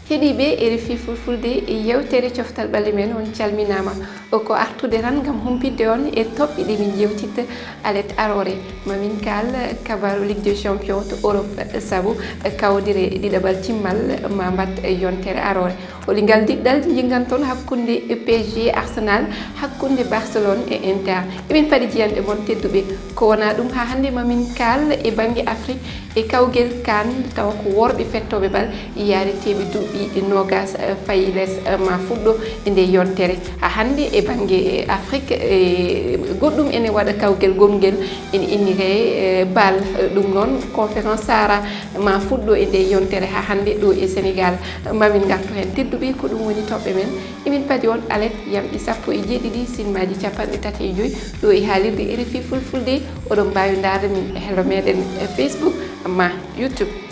heeɗiɓe RFI fulfulde yewtere coftal ɓalli men on calminama ko artude tan gam humpidde on e toɓɓe ɗe min jewtitta alet arore mamin kal kabaru Ligue des Champions to Europe saabu kawdire ɗiɗaɓal timmal ma mbat yontere arore holigal diɗɗal jinggan toon hakkude PSG Arsenal hakkude Barcelone e Inter emin paadi jiyande moon tedduɓe ko wona ɗum ha hande mamin kal e banggue Afrique e kawguel kan taw ko worɓe fettoɓe bal yaari teɓe duuɓi nogas fayi less ma fuɗɗo e nde yontere ha hande e banggue Afrique goɗɗum ene waɗa kawguel gomguel ene innire bal ɗum noon conférence sara ma fuɗɗo e nde yontere ha hande ɗo e Sénégal mamin gartu hen tedduɓe ko ɗum woni toɓɓe men emin paadi on alet yamɗi 17 silmaji 35 ɗo e haalirde RFI fulfulde oɗon mbawi darde min e hello meɗen Facebook ma YouTube